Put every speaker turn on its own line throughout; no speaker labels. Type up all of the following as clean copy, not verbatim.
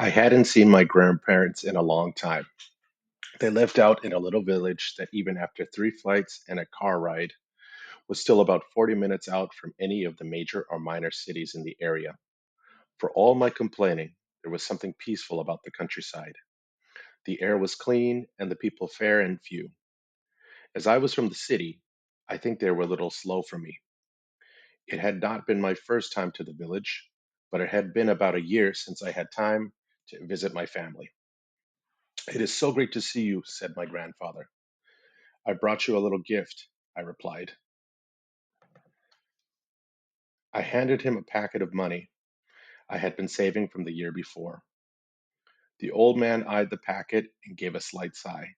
I hadn't seen my grandparents in a long time. They lived out in a little village that, even after three flights and a car ride, was still about 40 minutes out from any of the major or minor cities in the area. For all my complaining, there was something peaceful about the countryside. The air was clean and the people fair and few. As I was from the city, I think they were a little slow for me. It had not been my first time to the village, but it had been about a year since I had time to visit my family. "It is so great to see you," said my grandfather. "I brought you a little gift," I replied. I handed him a packet of money I had been saving from the year before. The old man eyed the packet and gave a slight sigh.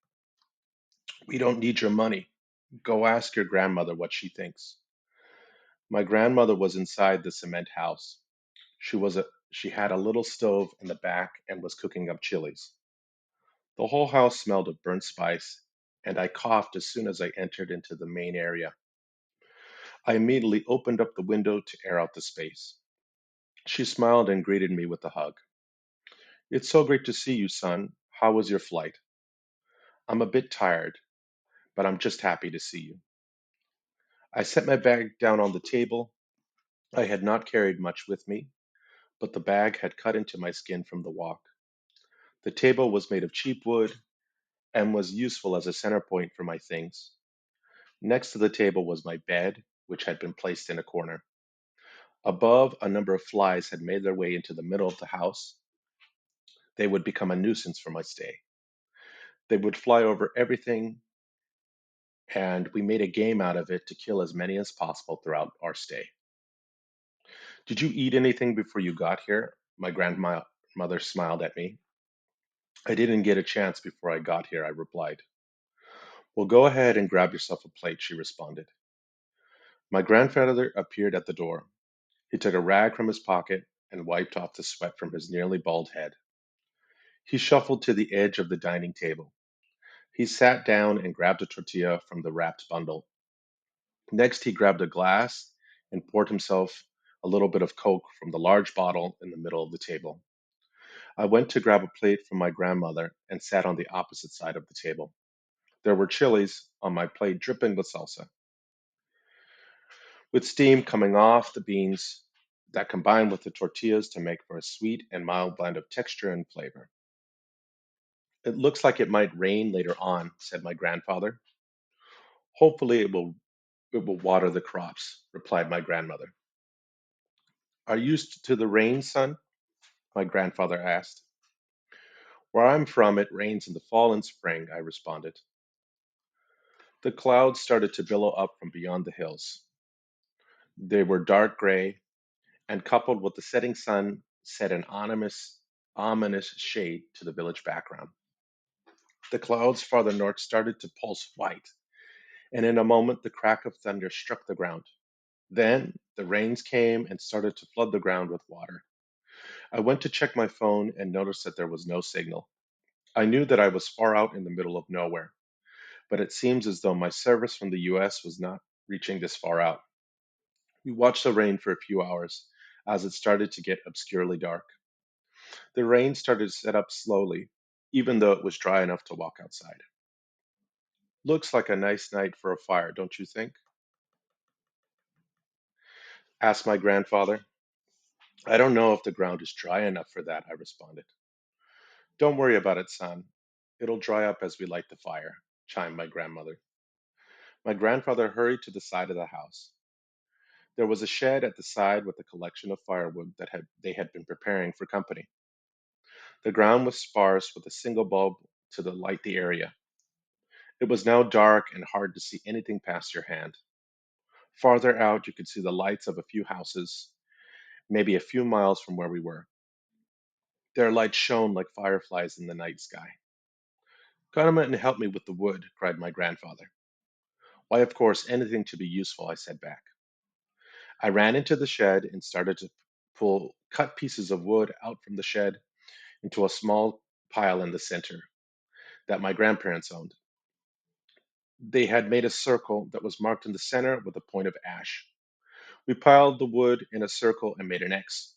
"We don't need your money. Go ask your grandmother what she thinks." My grandmother was inside the cement house. She had a little stove in the back and was cooking up chilies. The whole house smelled of burnt spice, and I coughed as soon as I entered into the main area. I immediately opened up the window to air out the space. She smiled and greeted me with a hug. "It's so great to see you, son. How was your flight?" "I'm a bit tired, but I'm just happy to see you." I set my bag down on the table. I had not carried much with me, but the bag had cut into my skin from the walk. The table was made of cheap wood and was useful as a center point for my things. Next to the table was my bed, which had been placed in a corner. Above, a number of flies had made their way into the middle of the house. They would become a nuisance for my stay. They would fly over everything, and we made a game out of it to kill as many as possible throughout our stay. "Did you eat anything before you got here?" My grandmother smiled at me. "I didn't get a chance before I got here," I replied. "Well, go ahead and grab yourself a plate," she responded. My grandfather appeared at the door. He took a rag from his pocket and wiped off the sweat from his nearly bald head. He shuffled to the edge of the dining table. He sat down and grabbed a tortilla from the wrapped bundle. Next, he grabbed a glass and poured himself a little bit of Coke from the large bottle in the middle of the table. I went to grab a plate from my grandmother and sat on the opposite side of the table. There were chilies on my plate dripping with salsa, with steam coming off the beans that combined with the tortillas to make for a sweet and mild blend of texture and flavor. "It looks like it might rain later on," said my grandfather. "Hopefully it will water the crops," replied my grandmother. "Are you used to the rain, son?" my grandfather asked. "Where I'm from, it rains in the fall and spring," I responded. The clouds started to billow up from beyond the hills. They were dark gray, and coupled with the setting sun, set an ominous shade to the village background. The clouds farther north started to pulse white, and in a moment the crack of thunder struck the ground. Then the rains came and started to flood the ground with water. I went to check my phone and noticed that there was no signal. I knew that I was far out in the middle of nowhere, but it seems as though my service from the US was not reaching this far out. We watched the rain for a few hours as it started to get obscurely dark. The rain started to set up slowly, even though it was dry enough to walk outside. "Looks like a nice night for a fire, don't you think?" asked my grandfather. "I don't know if the ground is dry enough for that," I responded. "Don't worry about it, son. It'll dry up as we light the fire," chimed my grandmother. My grandfather hurried to the side of the house. There was a shed at the side with a collection of firewood that they had been preparing for company. The ground was sparse with a single bulb to light the area. It was now dark and hard to see anything past your hand. Farther out, you could see the lights of a few houses, maybe a few miles from where we were. Their lights shone like fireflies in the night sky. "Come and help me with the wood," cried my grandfather. "Why, of course, anything to be useful," I said back. I ran into the shed and started to pull cut pieces of wood out from the shed into a small pile in the center that my grandparents owned. They had made a circle that was marked in the center with a point of ash. We piled the wood in a circle and made an X.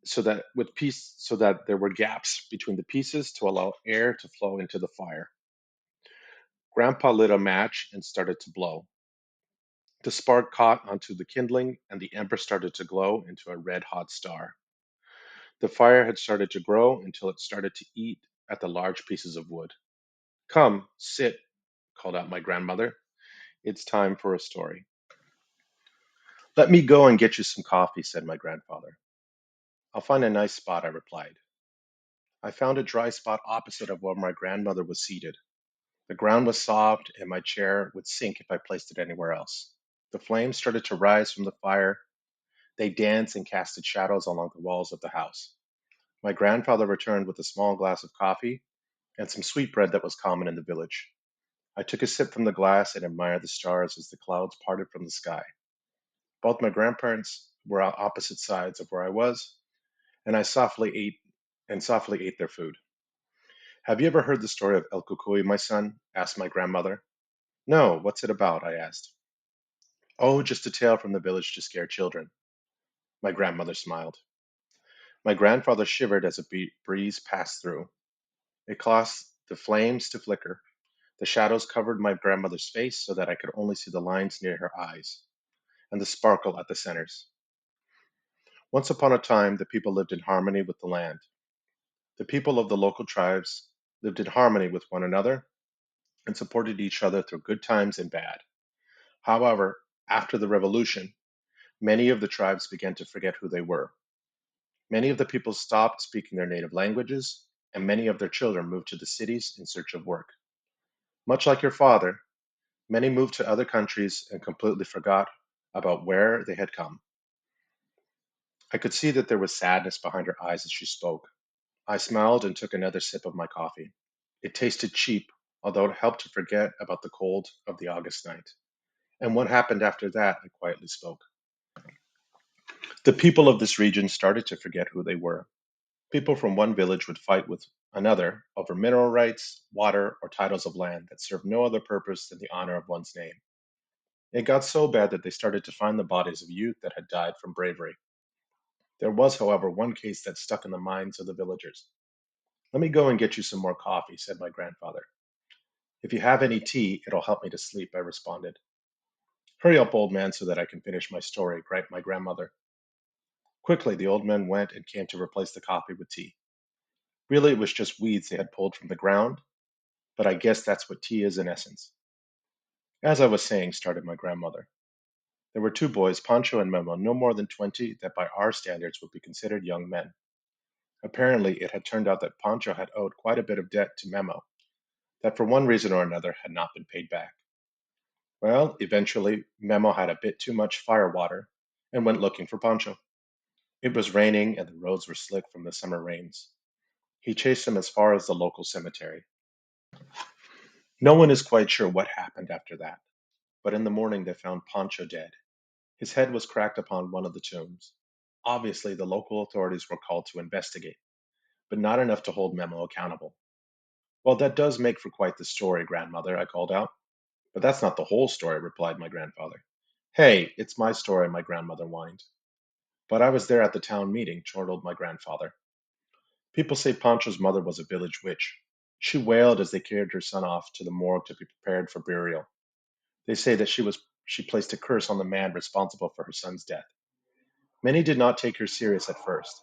so that there were gaps between the pieces to allow air to flow into the fire. Grandpa lit a match and started to blow. The spark caught onto the kindling, and the ember started to glow into a red hot star. The fire had started to grow until it started to eat at the large pieces of wood. Come, sit, called out my grandmother. It's time for a story. Let me go and get you some coffee, said my grandfather. I'll find a nice spot, I replied. I found a dry spot opposite of where my grandmother was seated. The ground was soft, and my chair would sink if I placed it anywhere else. The flames started to rise from the fire. They danced and casted shadows along the walls of the house. My grandfather returned with a small glass of coffee and some sweetbread that was common in the village. I took a sip from the glass and admired the stars as the clouds parted from the sky. Both my grandparents were on opposite sides of where I was, and I softly ate their food. Have you ever heard the story of El Kukui, my son? Asked my grandmother. No, what's it about? I asked. Oh, just a tale from the village to scare children. My grandmother smiled. My grandfather shivered as a breeze passed through. It caused the flames to flicker. The shadows covered my grandmother's face so that I could only see the lines near her eyes and the sparkle at the centers. Once upon a time, the people lived in harmony with the land. The people of the local tribes lived in harmony with one another and supported each other through good times and bad. However, after the revolution, many of the tribes began to forget who they were. Many of the people stopped speaking their native languages, and many of their children moved to the cities in search of work. Much like your father, many moved to other countries and completely forgot about where they had come. I could see that there was sadness behind her eyes as she spoke. I smiled and took another sip of my coffee. It tasted cheap, although it helped to forget about the cold of the August night. And what happened after that, I quietly spoke. The people of this region started to forget who they were. People from one village would fight with another over mineral rights, water, or titles of land that served no other purpose than the honor of one's name. It got so bad that they started to find the bodies of youth that had died from bravery. There was, however, one case that stuck in the minds of the villagers. Let me go and get you some more coffee, said my grandfather. If you have any tea, it'll help me to sleep, I responded. Hurry up, old man, so that I can finish my story, griped my grandmother. Quickly, the old man went and came to replace the coffee with tea. Really, it was just weeds they had pulled from the ground, but I guess that's what tea is in essence. As I was saying, started my grandmother, there were two boys, Pancho and Memo, no more than 20, that by our standards would be considered young men. Apparently, it had turned out that Pancho had owed quite a bit of debt to Memo, that for one reason or another had not been paid back. Well, eventually, Memo had a bit too much firewater and went looking for Pancho. It was raining and the roads were slick from the summer rains. He chased him as far as the local cemetery. No one is quite sure what happened after that, but in the morning they found Pancho dead. His head was cracked upon one of the tombs. Obviously, the local authorities were called to investigate, but not enough to hold Memo accountable. Well, that does make for quite the story, grandmother, I called out. But that's not the whole story, replied my grandfather. Hey, it's my story, my grandmother whined. But I was there at the town meeting, chortled my grandfather. People say Pancho's mother was a village witch. She wailed as they carried her son off to the morgue to be prepared for burial. They say that she placed a curse on the man responsible for her son's death. Many did not take her serious at first.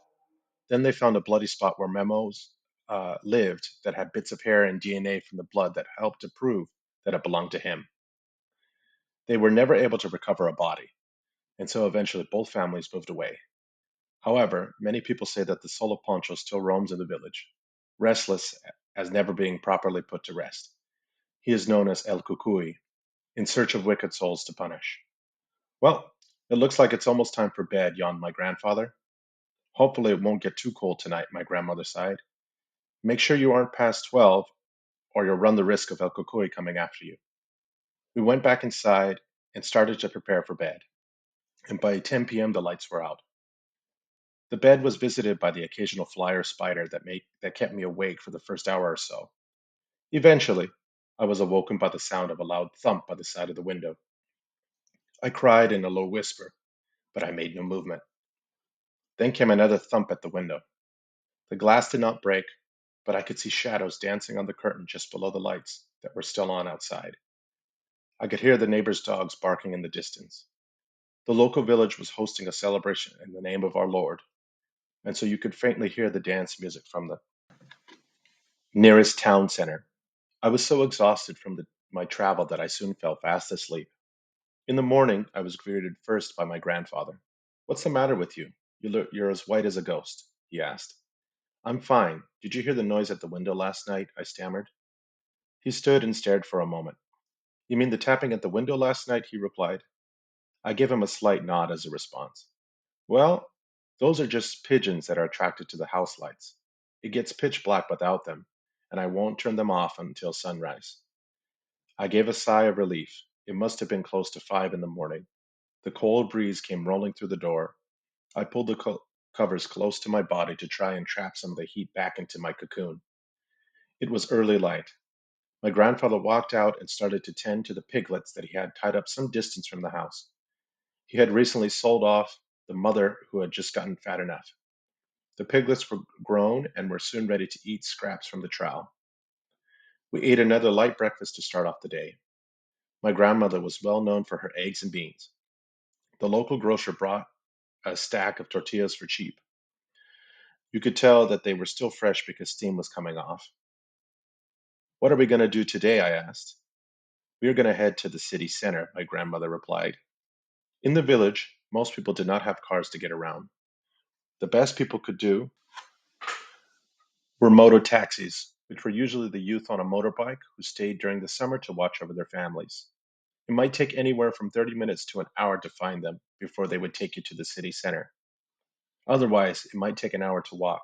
Then they found a bloody spot where Memos lived that had bits of hair and DNA from the blood that helped to prove that it belonged to him. They were never able to recover a body, and so eventually both families moved away. However, many people say that the soul of Pancho still roams in the village, restless as never being properly put to rest. He is known as El Kukui, in search of wicked souls to punish. Well, it looks like it's almost time for bed, yawned my grandfather. Hopefully it won't get too cold tonight, my grandmother sighed. Make sure you aren't past 12, or you'll run the risk of El Kukui coming after you. We went back inside and started to prepare for bed, and by 10 p.m. the lights were out. The bed was visited by the occasional fly or spider that kept me awake for the first hour or so. Eventually, I was awoken by the sound of a loud thump by the side of the window. I cried in a low whisper, but I made no movement. Then came another thump at the window. The glass did not break, but I could see shadows dancing on the curtain just below the lights that were still on outside. I could hear the neighbors' dogs barking in the distance. The local village was hosting a celebration in the name of our Lord, and so you could faintly hear the dance music from the nearest town center. I was so exhausted from my travel that I soon fell fast asleep. In the morning, I was greeted first by my grandfather. "What's the matter with you? You're as white as a ghost," he asked. "I'm fine. Did you hear the noise at the window last night?" I stammered. He stood and stared for a moment. "You mean the tapping at the window last night?" he replied. I gave him a slight nod as a response. "Well, those are just pigeons that are attracted to the house lights. It gets pitch black without them, and I won't turn them off until sunrise." I gave a sigh of relief. It must have been close to 5 in the morning. The cold breeze came rolling through the door. I pulled the covers close to my body to try and trap some of the heat back into my cocoon. It was early light. My grandfather walked out and started to tend to the piglets that he had tied up some distance from the house. He had recently sold off the mother who had just gotten fat enough. The piglets were grown and were soon ready to eat scraps from the trough. We ate another light breakfast to start off the day. My grandmother was well known for her eggs and beans. The local grocer brought a stack of tortillas for cheap. You could tell that they were still fresh because steam was coming off. "What are we going to do today?" I asked. "We are going to head to the city center," my grandmother replied. In the village, most people did not have cars to get around. The best people could do were moto taxis, which were usually the youth on a motorbike who stayed during the summer to watch over their families. It might take anywhere from 30 minutes to an hour to find them before they would take you to the city center. Otherwise, it might take an hour to walk.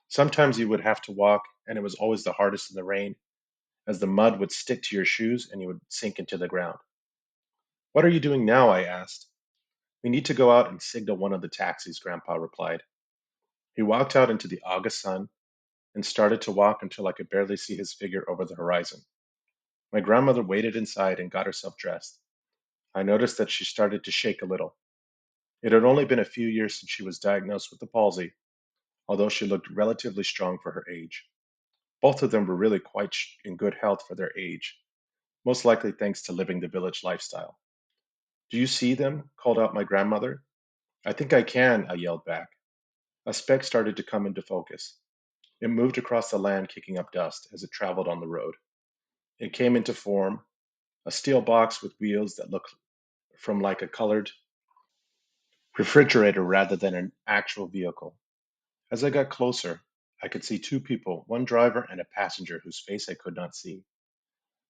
Sometimes you would have to walk, and it was always the hardest in the rain, as the mud would stick to your shoes and you would sink into the ground. "What are you doing now?" I asked. "We need to go out and signal one of the taxis," Grandpa replied. He walked out into the August sun and started to walk until I could barely see his figure over the horizon. My grandmother waited inside and got herself dressed. I noticed that she started to shake a little. It had only been a few years since she was diagnosed with the palsy, although she looked relatively strong for her age. Both of them were really quite in good health for their age, most likely thanks to living the village lifestyle. "Do you see them?" called out my grandmother. "I think I can," I yelled back. A speck started to come into focus. It moved across the land, kicking up dust as it traveled on the road. It came into form, a steel box with wheels that looked from like a colored refrigerator rather than an actual vehicle. As I got closer, I could see two people, one driver and a passenger whose face I could not see.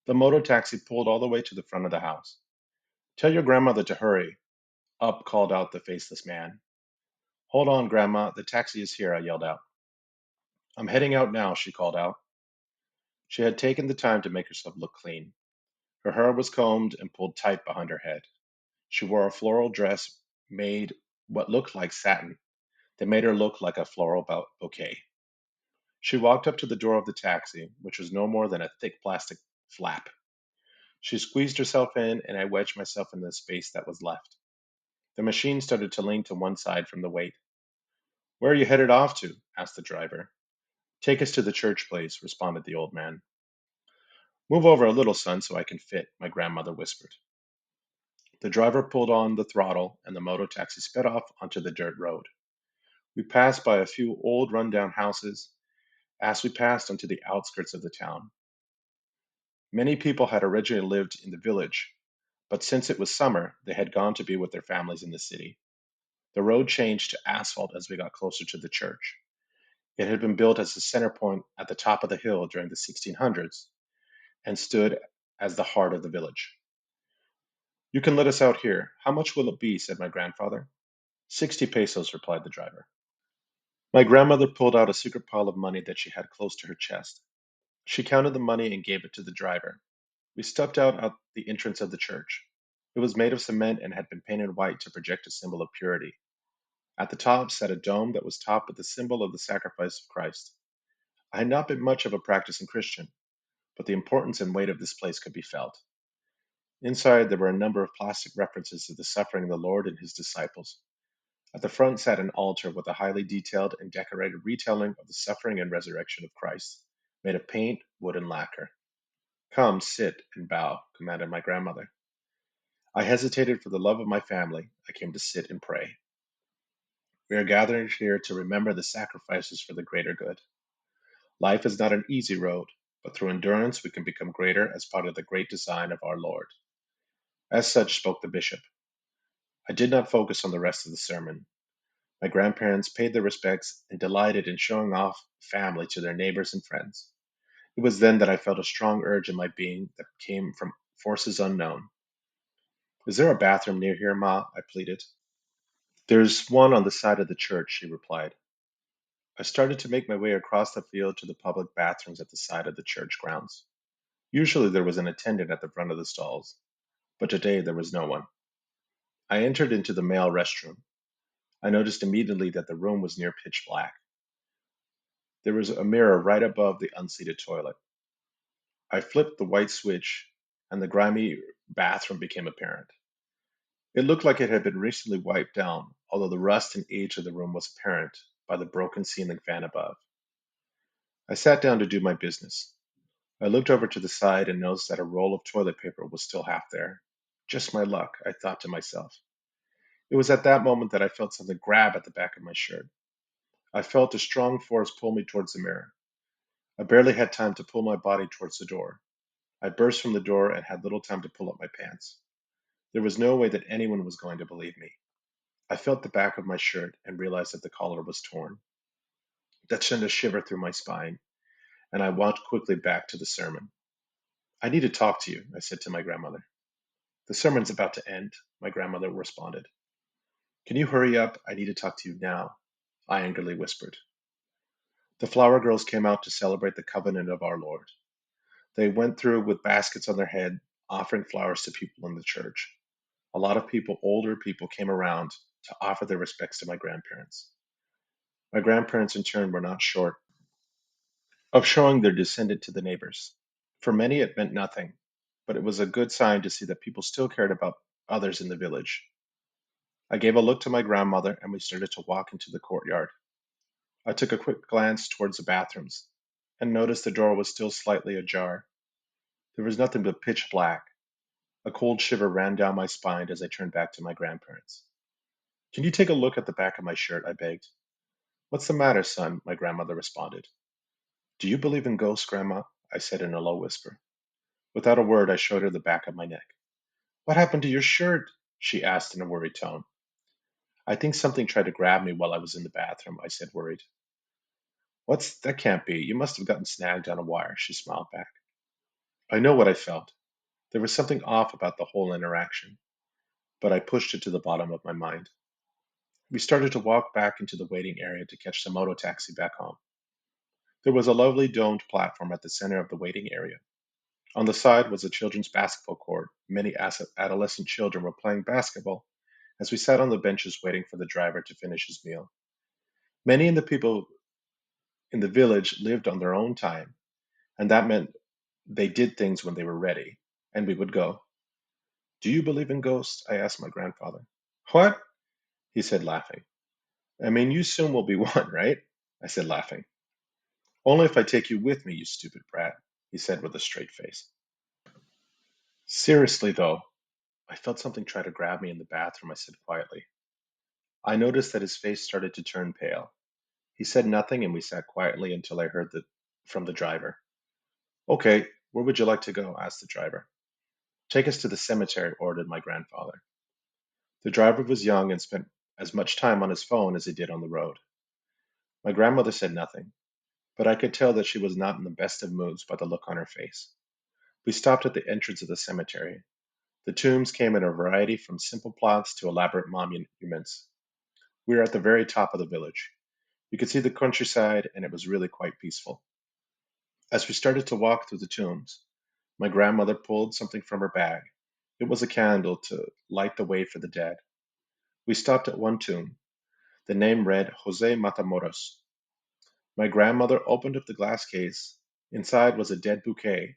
The motor taxi pulled all the way to the front of the house. "Tell your grandmother to hurry up," called out the faceless man. "Hold on, Grandma, the taxi is here," I yelled out. "I'm heading out now," she called out. She had taken the time to make herself look clean. Her hair was combed and pulled tight behind her head. She wore a floral dress made what looked like satin that made her look like a floral bouquet. She walked up to the door of the taxi, which was no more than a thick plastic flap. She squeezed herself in, and I wedged myself in the space that was left. The machine started to lean to one side from the weight. "Where are you headed off to?" asked the driver. "Take us to the church, please," responded the old man. "Move over a little, son, so I can fit," my grandmother whispered. The driver pulled on the throttle, and the motor taxi sped off onto the dirt road. We passed by a few old run-down houses as we passed onto the outskirts of the town. Many people had originally lived in the village, but since it was summer, they had gone to be with their families in the city. The road changed to asphalt as we got closer to the church. It had been built as a center point at the top of the hill during the 1600s and stood as the heart of the village. "You can let us out here. How much will it be?" said my grandfather. 60 pesos, replied the driver. My grandmother pulled out a secret pile of money that she had close to her chest. She counted the money and gave it to the driver. We stepped out at the entrance of the church. It was made of cement and had been painted white to project a symbol of purity. At the top sat a dome that was topped with the symbol of the sacrifice of Christ. I had not been much of a practicing Christian, but the importance and weight of this place could be felt. Inside, there were a number of plastic references to the suffering of the Lord and his disciples. At the front sat an altar with a highly detailed and decorated retelling of the suffering and resurrection of Christ, made of paint, wood, and lacquer. Come, sit, and bow, commanded my grandmother. I hesitated for the love of my family. I came to sit and pray. We are gathered here to remember the sacrifices for the greater good. Life is not an easy road, but through endurance we can become greater as part of the great design of our Lord. As such spoke the bishop. I did not focus on the rest of the sermon. My grandparents paid their respects and delighted in showing off family to their neighbors and friends. It was then that I felt a strong urge in my being that came from forces unknown. Is there a bathroom near here, Ma? I pleaded. There's one on the side of the church, she replied. I started to make my way across the field to the public bathrooms at the side of the church grounds. Usually there was an attendant at the front of the stalls, but today there was no one. I entered into the male restroom. I noticed immediately that the room was near pitch black. There was a mirror right above the unseated toilet. I flipped the white switch, and the grimy bathroom became apparent. It looked like it had been recently wiped down, although the rust and age of the room was apparent by the broken ceiling fan above. I sat down to do my business. I looked over to the side and noticed that a roll of toilet paper was still half there. Just my luck, I thought to myself. It was at that moment that I felt something grab at the back of my shirt. I felt a strong force pull me towards the mirror. I barely had time to pull my body towards the door. I burst from the door and had little time to pull up my pants. There was no way that anyone was going to believe me. I felt the back of my shirt and realized that the collar was torn. That sent a shiver through my spine, and I walked quickly back to the sermon. I need to talk to you, I said to my grandmother. The sermon's about to end, my grandmother responded. Can you hurry up? I need to talk to you now, I angrily whispered. The flower girls came out to celebrate the covenant of our Lord. They went through with baskets on their head, offering flowers to people in the church. A lot of people, older people, came around to offer their respects to my grandparents. My grandparents, in turn, were not short of showing their descendant to the neighbors. For many, it meant nothing, but it was a good sign to see that people still cared about others in the village. I gave a look to my grandmother and we started to walk into the courtyard. I took a quick glance towards the bathrooms and noticed the door was still slightly ajar. There was nothing but pitch black. A cold shiver ran down my spine as I turned back to my grandparents. Can you take a look at the back of my shirt? I begged. What's the matter, son? My grandmother responded. Do you believe in ghosts, Grandma? I said in a low whisper. Without a word, I showed her the back of my neck. What happened to your shirt? She asked in a worried tone. I think something tried to grab me while I was in the bathroom, I said, worried. That can't be. You must have gotten snagged on a wire, she smiled back. I know what I felt. There was something off about the whole interaction, but I pushed it to the bottom of my mind. We started to walk back into the waiting area to catch the moto taxi back home. There was a lovely domed platform at the center of the waiting area. On the side was a children's basketball court. Many adolescent children were playing basketball as we sat on the benches waiting for the driver to finish his meal. Many of the people in the village lived on their own time, and that meant they did things when they were ready, and we would go. Do you believe in ghosts? I asked my grandfather. What? He said, laughing. I mean, you soon will be one, right? I said, laughing. Only if I take you with me, you stupid brat, he said with a straight face. Seriously, though, I felt something try to grab me in the bathroom, I said quietly. I noticed that his face started to turn pale. He said nothing, and we sat quietly until I heard from the driver. Okay, where would you like to go? Asked the driver. Take us to the cemetery, ordered my grandfather. The driver was young and spent as much time on his phone as he did on the road. My grandmother said nothing, but I could tell that she was not in the best of moods by the look on her face. We stopped at the entrance of the cemetery. The tombs came in a variety from simple plots to elaborate monuments. We were at the very top of the village. You could see the countryside, and it was really quite peaceful. As we started to walk through the tombs, my grandmother pulled something from her bag. It was a candle to light the way for the dead. We stopped at one tomb. The name read Jose Matamoros. My grandmother opened up the glass case. Inside was a dead bouquet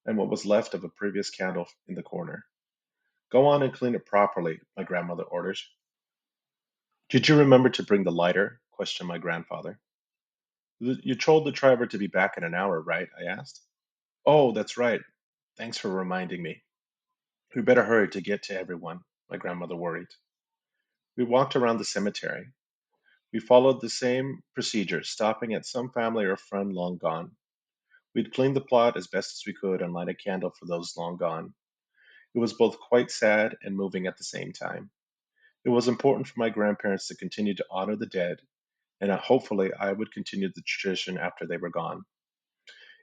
and what was left of a previous candle in the corner. Go on and clean it properly, my grandmother ordered. Did you remember to bring the lighter? Questioned my grandfather. You told the driver to be back in an hour, right? I asked. Oh, that's right. Thanks for reminding me. We better hurry to get to everyone, my grandmother worried. We walked around the cemetery. We followed the same procedure, stopping at some family or friend long gone. We'd cleaned the plot as best as we could and light a candle for those long gone. It was both quite sad and moving at the same time. It was important for my grandparents to continue to honor the dead, and hopefully I would continue the tradition after they were gone.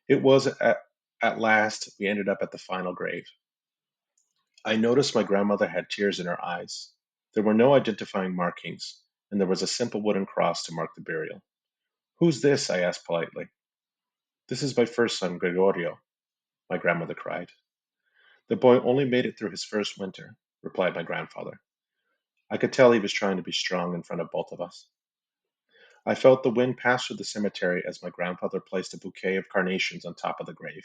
It was at last we ended up at the final grave. I noticed my grandmother had tears in her eyes. There were no identifying markings, and there was a simple wooden cross to mark the burial. Who's this? I asked politely. This is my first son, Gregorio, my grandmother cried. The boy only made it through his first winter, replied my grandfather. I could tell he was trying to be strong in front of both of us. I felt the wind pass through the cemetery as my grandfather placed a bouquet of carnations on top of the grave.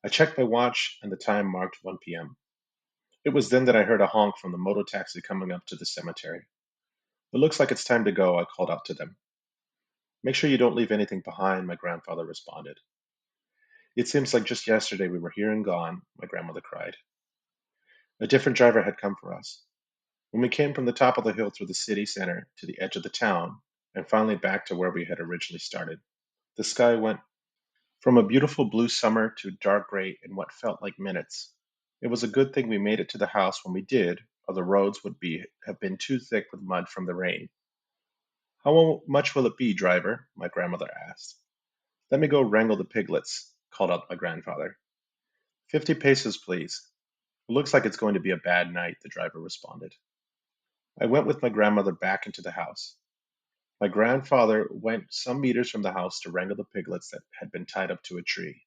I checked my watch, and the time marked 1 p.m. It was then that I heard a honk from the motor taxi coming up to the cemetery. It looks like it's time to go, I called out to them. Make sure you don't leave anything behind, my grandfather responded. It seems like just yesterday we were here and gone, my grandmother cried. A different driver had come for us. When we came from the top of the hill through the city center to the edge of the town, and finally back to where we had originally started, the sky went from a beautiful blue summer to dark gray in what felt like minutes. It was a good thing we made it to the house when we did, or the roads would have been too thick with mud from the rain. How much will it be, driver? My grandmother asked. Let me go wrangle the piglets, called out my grandfather. 50 pesos, please. It looks like it's going to be a bad night, the driver responded. I went with my grandmother back into the house. My grandfather went some meters from the house to wrangle the piglets that had been tied up to a tree.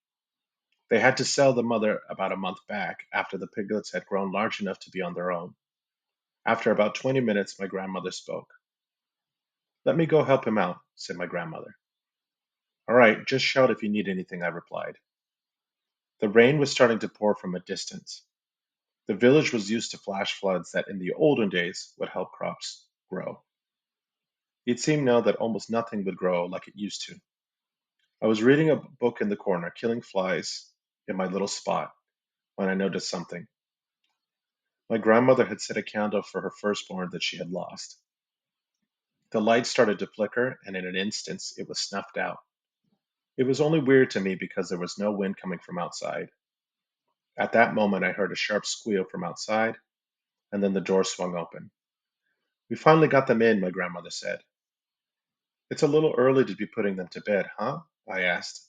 They had to sell the mother about a month back after the piglets had grown large enough to be on their own. After about 20 minutes, my grandmother spoke. Let me go help him out, said my grandmother. All right, just shout if you need anything, I replied. The rain was starting to pour from a distance. The village was used to flash floods that in the olden days would help crops grow. It seemed now that almost nothing would grow like it used to. I was reading a book in the corner, killing flies in my little spot, when I noticed something. My grandmother had set a candle for her firstborn that she had lost. The light started to flicker, and in an instant it was snuffed out. It was only weird to me because there was no wind coming from outside. At that moment, I heard a sharp squeal from outside, and then the door swung open. We finally got them in, my grandmother said. It's a little early to be putting them to bed, huh? I asked.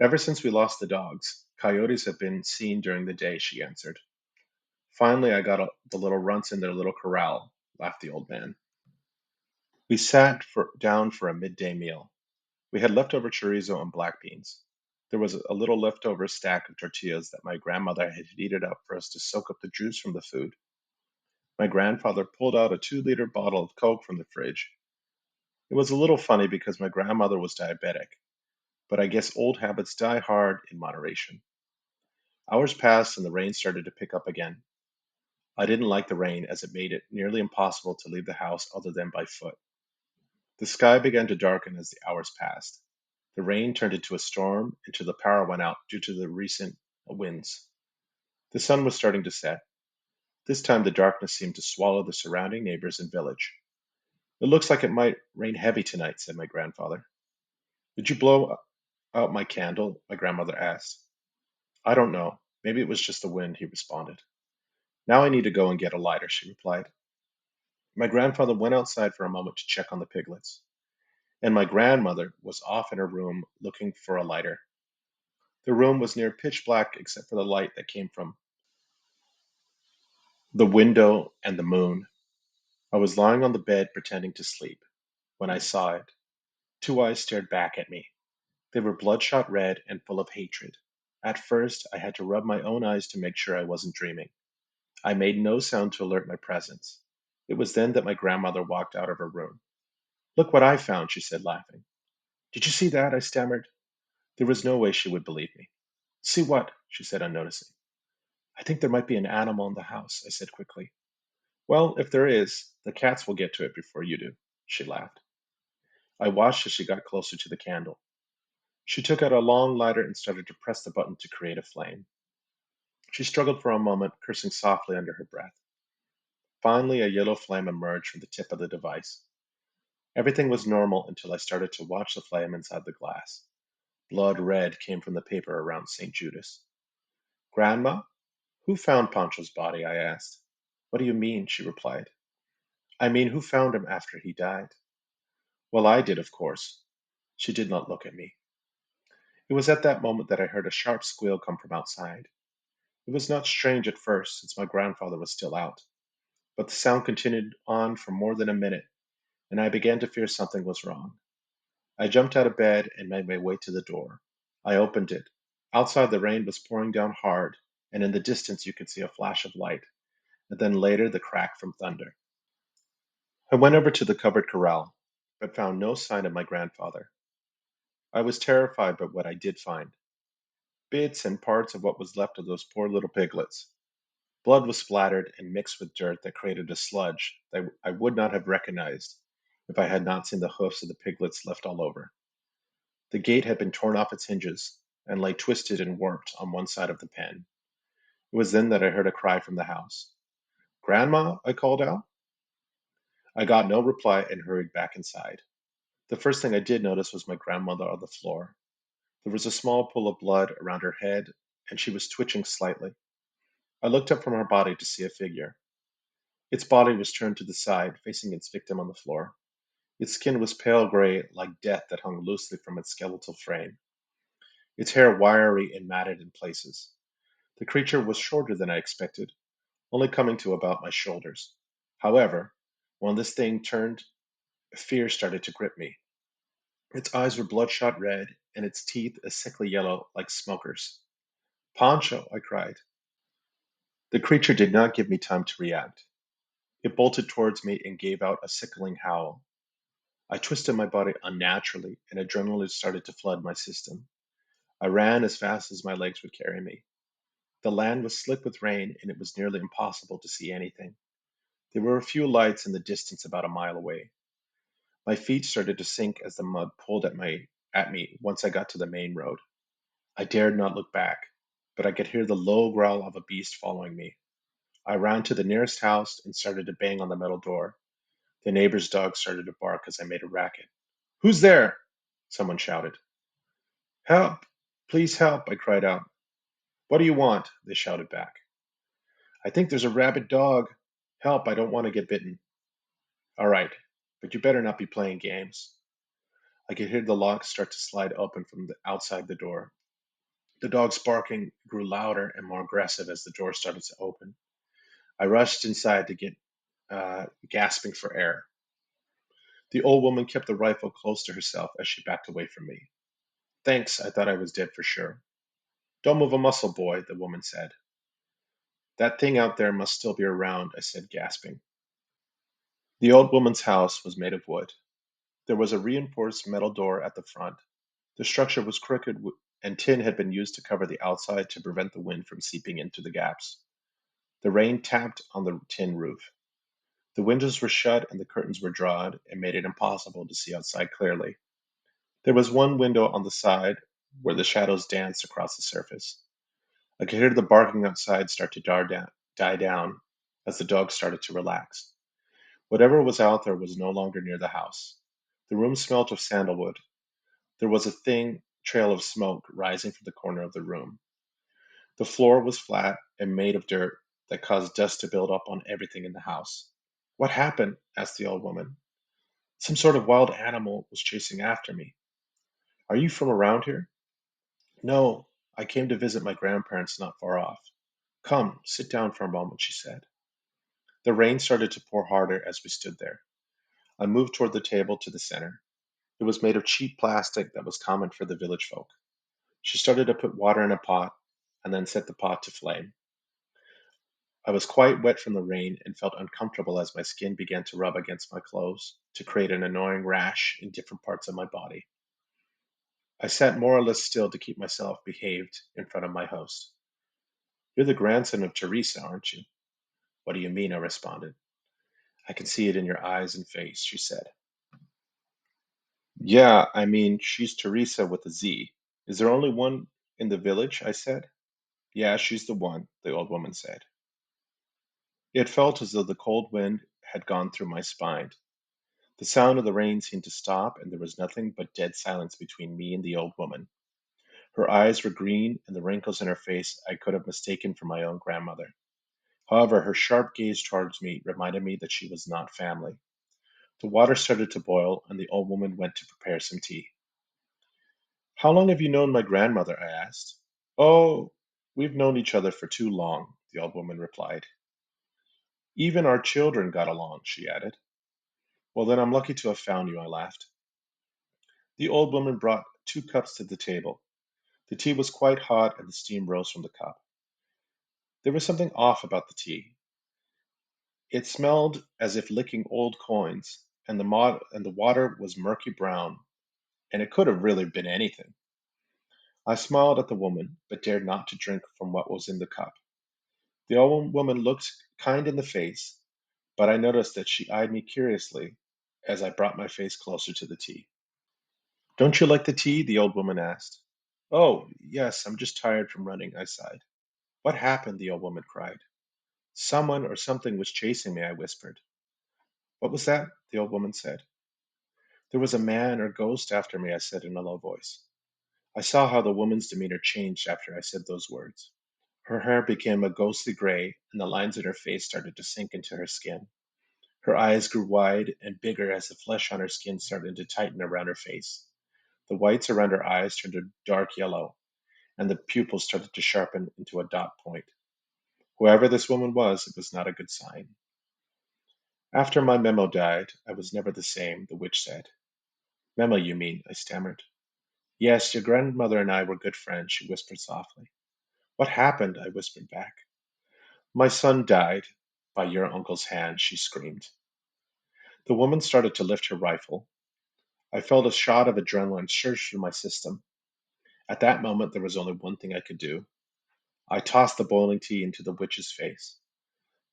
Ever since we lost the dogs, coyotes have been seen during the day, she answered. Finally, I got the little runts in their little corral, laughed the old man. We down for a midday meal. We had leftover chorizo and black beans. There was a little leftover stack of tortillas that my grandmother had heated up for us to soak up the juice from the food. My grandfather pulled out a 2-liter bottle of Coke from the fridge. It was a little funny because my grandmother was diabetic, but I guess old habits die hard in moderation. Hours passed and the rain started to pick up again. I didn't like the rain as it made it nearly impossible to leave the house other than by foot. The sky began to darken as the hours passed. The rain turned into a storm, and the power went out due to the recent winds. The sun was starting to set. This time the darkness seemed to swallow the surrounding neighbors and village. It looks like it might rain heavy tonight, said my grandfather. Did you blow out my candle? My grandmother asked. I don't know. Maybe it was just the wind, he responded. Now I need to go and get a lighter, she replied. My grandfather went outside for a moment to check on the piglets, and my grandmother was off in her room looking for a lighter. The room was near pitch black except for the light that came from the window and the moon. I was lying on the bed pretending to sleep when I saw it. Two eyes stared back at me. They were bloodshot red and full of hatred. At first, I had to rub my own eyes to make sure I wasn't dreaming. I made no sound to alert my presence. It was then that my grandmother walked out of her room. Look what I found, she said, laughing. Did you see that? I stammered. There was no way she would believe me. See what? She said, unnoticing. I think there might be an animal in the house, I said quickly. Well, if there is, the cats will get to it before you do, she laughed. I watched as she got closer to the candle. She took out a long lighter and started to press the button to create a flame. She struggled for a moment, cursing softly under her breath. Finally, a yellow flame emerged from the tip of the device. Everything was normal until I started to watch the flame inside the glass. Blood red came from the paper around St. Judas. Grandma, who found Pancho's body? I asked. What do you mean? She replied. I mean, who found him after he died? Well, I did, of course. She did not look at me. It was at that moment that I heard a sharp squeal come from outside. It was not strange at first, since my grandfather was still out, but the sound continued on for more than a minute, and I began to fear something was wrong. I jumped out of bed and made my way to the door. I opened it. Outside, the rain was pouring down hard, and in the distance you could see a flash of light, and then later the crack from thunder. I went over to the covered corral, but found no sign of my grandfather. I was terrified by what I did find: bits and parts of what was left of those poor little piglets. Blood was splattered and mixed with dirt that created a sludge that I would not have recognized if I had not seen the hoofs of the piglets left all over. The gate had been torn off its hinges and lay twisted and warped on one side of the pen. It was then that I heard a cry from the house. Grandma, I called out. I got no reply and hurried back inside. The first thing I did notice was my grandmother on the floor. There was a small pool of blood around her head, and she was twitching slightly. I looked up from her body to see a figure. Its body was turned to the side, facing its victim on the floor. Its skin was pale gray, like death that hung loosely from its skeletal frame, its hair wiry and matted in places. The creature was shorter than I expected, only coming to about my shoulders. However, when this thing turned, fear started to grip me. Its eyes were bloodshot red, and its teeth a sickly yellow like smokers. Pancho, I cried. The creature did not give me time to react. It bolted towards me and gave out a sickening howl. I twisted my body unnaturally, and adrenaline started to flood my system. I ran as fast as my legs would carry me. The land was slick with rain, and it was nearly impossible to see anything. There were a few lights in the distance about a mile away. My feet started to sink as the mud pulled at me once I got to the main road. I dared not look back, but I could hear the low growl of a beast following me. I ran to the nearest house and started to bang on the metal door. The neighbor's dog started to bark as I made a racket. Who's there? Someone shouted. Help! Please help! I cried out. What do you want? They shouted back. I think there's a rabid dog. Help! I don't want to get bitten. All right, but you better not be playing games. I could hear the lock start to slide open from outside the door. The dog's barking grew louder and more aggressive as the door started to open. I rushed inside to get gasping for air. The old woman kept the rifle close to herself as she backed away from me. Thanks, I thought I was dead for sure. Don't move a muscle, boy, the woman said. That thing out there must still be around, I said, gasping. The old woman's house was made of wood. There was a reinforced metal door at the front. The structure was crooked, and tin had been used to cover the outside to prevent the wind from seeping into the gaps. The rain tapped on the tin roof. The windows were shut and the curtains were drawn and made it impossible to see outside clearly. There was one window on the side where the shadows danced across the surface. I could hear the barking outside start to die down as the dog started to relax. Whatever was out there was no longer near the house. The room smelt of sandalwood. There was a thin trail of smoke rising from the corner of the room. The floor was flat and made of dirt that caused dust to build up on everything in the house. What happened? Asked the old woman. Some sort of wild animal was chasing after me. Are you from around here? No, I came to visit my grandparents not far off. Come, sit down for a moment, she said. The rain started to pour harder as we stood there. I moved toward the table to the center. It was made of cheap plastic that was common for the village folk. She started to put water in a pot and then set the pot to flame. I was quite wet from the rain and felt uncomfortable as my skin began to rub against my clothes to create an annoying rash in different parts of my body. I sat more or less still to keep myself behaved in front of my host. You're the grandson of Teresa, aren't you? What do you mean? I responded. I can see it in your eyes and face, she said. Yeah, I mean, she's Teresa with a Z. Is there only one in the village? I said. Yeah, she's the one, the old woman said. It felt as though the cold wind had gone through my spine. The sound of the rain seemed to stop, and there was nothing but dead silence between me and the old woman. Her eyes were green, and the wrinkles in her face I could have mistaken for my own grandmother. However, her sharp gaze towards me reminded me that she was not family. The water started to boil, and the old woman went to prepare some tea. How long have you known my grandmother? I asked. Oh, we've known each other for too long, the old woman replied. Even our children got along, she added. Well, then I'm lucky to have found you, I laughed. The old woman brought 2 cups to the table. The tea was quite hot, and the steam rose from the cup. There was something off about the tea. It smelled as if licking old coins, and the water was murky brown, and it could have really been anything. I smiled at the woman, but dared not to drink from what was in the cup. The old woman looked kind in the face, but I noticed that she eyed me curiously as I brought my face closer to the tea. Don't you like the tea? The old woman asked. Oh, yes, I'm just tired from running, I sighed. What happened? The old woman cried. Someone or something was chasing me, I whispered. What was that? The old woman said. There was a man or ghost after me, I said in a low voice. I saw how the woman's demeanor changed after I said those words. Her hair became a ghostly gray, and the lines in her face started to sink into her skin. Her eyes grew wide and bigger as the flesh on her skin started to tighten around her face. The whites around her eyes turned a dark yellow, and the pupils started to sharpen into a dot point. Whoever this woman was, it was not a good sign. After my Memo died, I was never the same, the witch said. Memo, you mean? I stammered. Yes, your grandmother and I were good friends, she whispered softly. What happened? I whispered back. My son died by your uncle's hand, she screamed. The woman started to lift her rifle. I felt a shot of adrenaline surge through my system. At that moment, there was only one thing I could do. I tossed the boiling tea into the witch's face.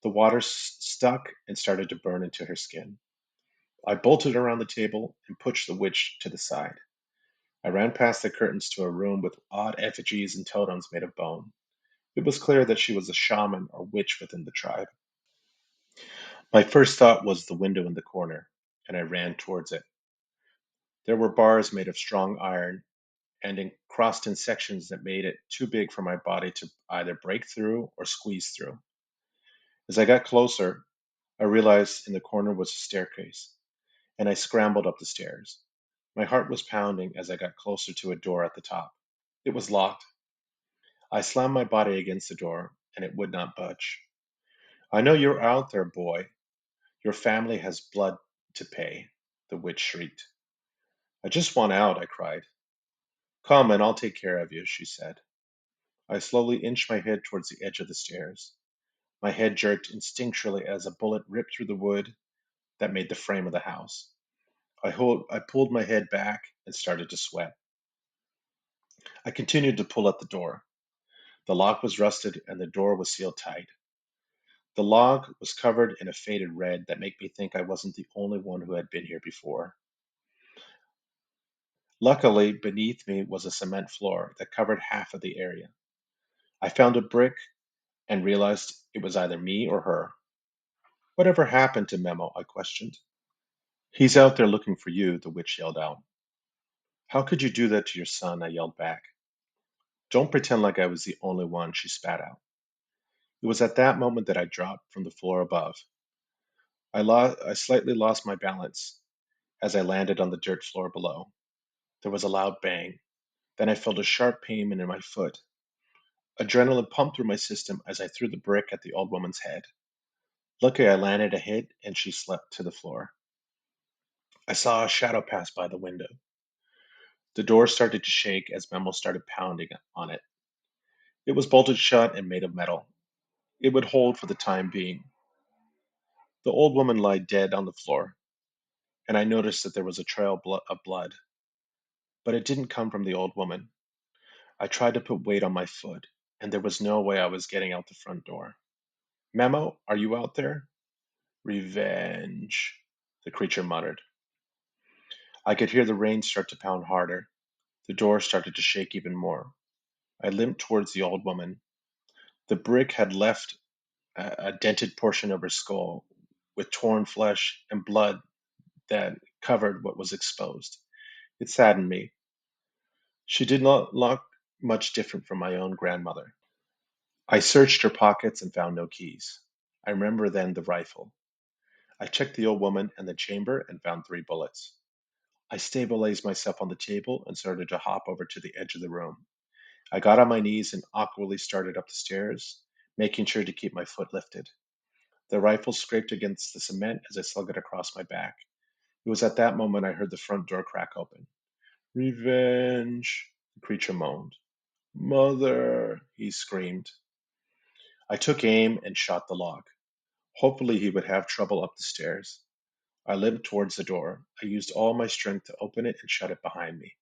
The water stuck and started to burn into her skin. I bolted around the table and pushed the witch to the side. I ran past the curtains to a room with odd effigies and totems made of bone. It was clear that she was a shaman or witch within the tribe. My first thought was the window in the corner, and I ran towards it. There were bars made of strong iron and crossed in sections that made it too big for my body to either break through or squeeze through. As I got closer, I realized in the corner was a staircase, and I scrambled up the stairs. My heart was pounding as I got closer to a door at the top. It was locked. I slammed my body against the door, and it would not budge. I know you're out there, boy. Your family has blood to pay, the witch shrieked. I just want out, I cried. Come and I'll take care of you, she said. I slowly inched my head towards the edge of the stairs. My head jerked instinctually as a bullet ripped through the wood that made the frame of the house. I pulled my head back and started to sweat. I continued to pull at the door. The lock was rusted and the door was sealed tight. The log was covered in a faded red that made me think I wasn't the only one who had been here before. Luckily, beneath me was a cement floor that covered half of the area. I found a brick and realized it was either me or her. Whatever happened to Memo? I questioned. He's out there looking for you, the witch yelled out. How could you do that to your son? I yelled back. Don't pretend like I was the only one, she spat out. It was at that moment that I dropped from the floor above. I slightly lost my balance as I landed on the dirt floor below. There was a loud bang. Then I felt a sharp pain in my foot. Adrenaline pumped through my system as I threw the brick at the old woman's head. Luckily, I landed a hit and she slept to the floor. I saw a shadow pass by the window. The door started to shake as Memo started pounding on it. It was bolted shut and made of metal. It would hold for the time being. The old woman lay dead on the floor, and I noticed that there was a trail of blood. But it didn't come from the old woman. I tried to put weight on my foot, and there was no way I was getting out the front door. Memo, are you out there? Revenge, the creature muttered. I could hear the rain start to pound harder. The door started to shake even more. I limped towards the old woman. The brick had left a dented portion of her skull, with torn flesh and blood that covered what was exposed. It saddened me. She did not look much different from my own grandmother. I searched her pockets and found no keys. I remember then the rifle. I checked the old woman and the chamber and found 3 bullets. I stabilized myself on the table and started to hop over to the edge of the room. I got on my knees and awkwardly started up the stairs, making sure to keep my foot lifted. The rifle scraped against the cement as I slung it across my back. It was at that moment I heard the front door crack open. Revenge, the creature moaned. Mother, he screamed. I took aim and shot the log. Hopefully he would have trouble up the stairs. I limped towards the door. I used all my strength to open it and shut it behind me.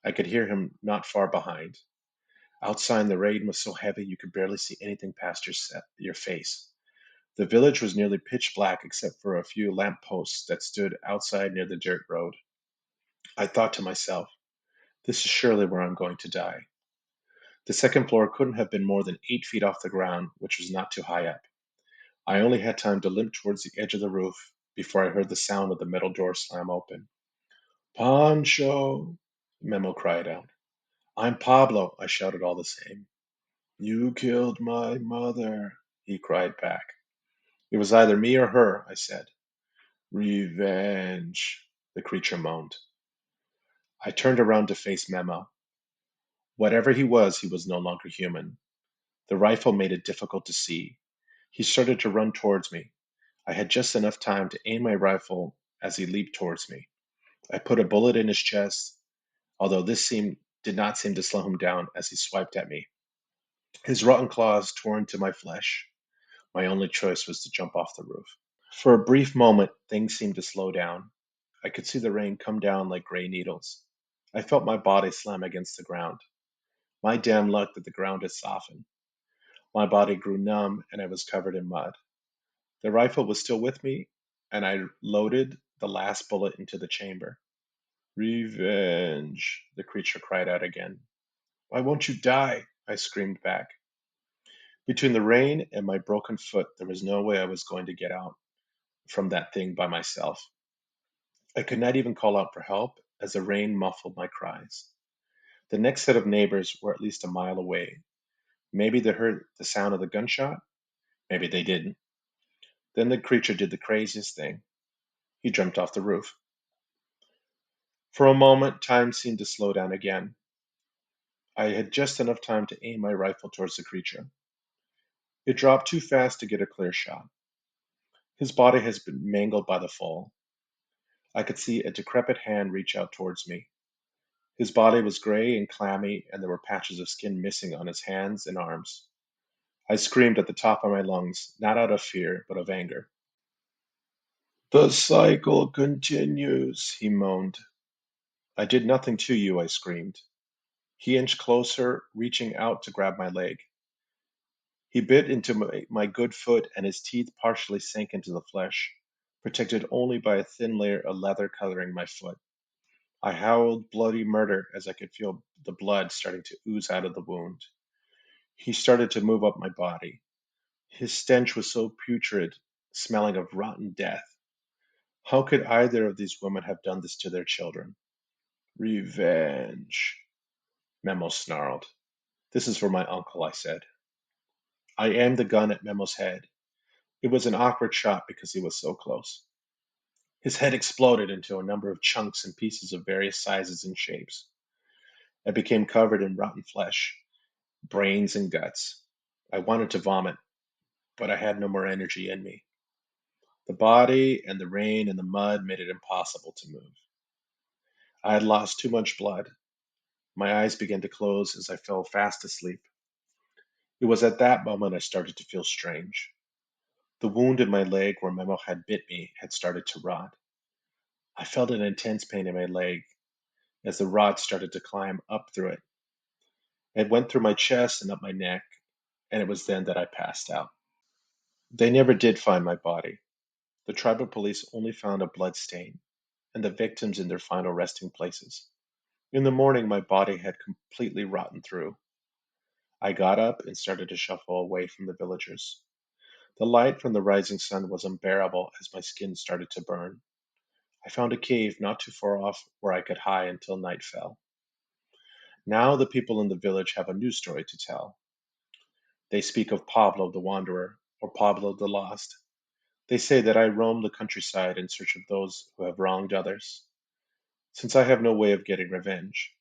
I could hear him not far behind. Outside, the rain was so heavy you could barely see anything past your face. The village was nearly pitch black except for a few lamp posts that stood outside near the dirt road. I thought to myself, this is surely where I'm going to die. The second floor couldn't have been more than 8 feet off the ground, which was not too high up. I only had time to limp towards the edge of the roof before I heard the sound of the metal door slam open. Pancho, Memo cried out. I'm Pablo, I shouted all the same. You killed my mother, he cried back. It was either me or her, I said. Revenge, the creature moaned. I turned around to face Memo. Whatever he was no longer human. The rifle made it difficult to see. He started to run towards me. I had just enough time to aim my rifle as he leaped towards me. I put a bullet in his chest, although did not seem to slow him down as he swiped at me. His rotten claws tore into my flesh. My only choice was to jump off the roof. For a brief moment, things seemed to slow down. I could see the rain come down like gray needles. I felt my body slam against the ground. My damn luck that the ground had softened. My body grew numb and I was covered in mud. The rifle was still with me, and I loaded the last bullet into the chamber. Revenge, the creature cried out again. Why won't you die? I screamed back. Between the rain and my broken foot, there was no way I was going to get out from that thing by myself. I could not even call out for help as the rain muffled my cries. The next set of neighbors were at least a mile away. Maybe they heard the sound of the gunshot, maybe they didn't. Then the creature did the craziest thing. He jumped off the roof. For a moment, time seemed to slow down again. I had just enough time to aim my rifle towards the creature. It dropped too fast to get a clear shot. His body has been mangled by the fall. I could see a decrepit hand reach out towards me. His body was gray and clammy, and there were patches of skin missing on his hands and arms. I screamed at the top of my lungs, not out of fear, but of anger. The cycle continues, he moaned. I did nothing to you, I screamed. He inched closer, reaching out to grab my leg. He bit into my good foot, and his teeth partially sank into the flesh, protected only by a thin layer of leather covering my foot. I howled bloody murder as I could feel the blood starting to ooze out of the wound. He started to move up my body. His stench was so putrid, smelling of rotten death. How could either of these women have done this to their children? Revenge, Memo snarled. This is for my uncle, I said. I aimed the gun at Memo's head. It was an awkward shot because he was so close. His head exploded into a number of chunks and pieces of various sizes and shapes. It became covered in rotten flesh, brains, and guts. I wanted to vomit, but I had no more energy in me. The body and the rain and the mud made it impossible to move. I had lost too much blood. My eyes began to close as I fell fast asleep. It was at that moment I started to feel strange. The wound in my leg where Memo had bit me had started to rot. I felt an intense pain in my leg as the rod started to climb up through it. It went through my chest and up my neck, and it was then that I passed out. They never did find my body. The tribal police only found a blood stain and the victims in their final resting places. In the morning, my body had completely rotten through. I got up and started to shuffle away from the villagers. The light from the rising sun was unbearable as my skin started to burn. I found a cave not too far off where I could hide until night fell. Now the people in the village have a new story to tell. They speak of Pablo the Wanderer or Pablo the Lost. They say that I roam the countryside in search of those who have wronged others. Since I have no way of getting revenge,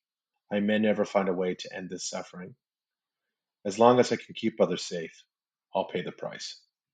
I may never find a way to end this suffering. As long as I can keep others safe, I'll pay the price.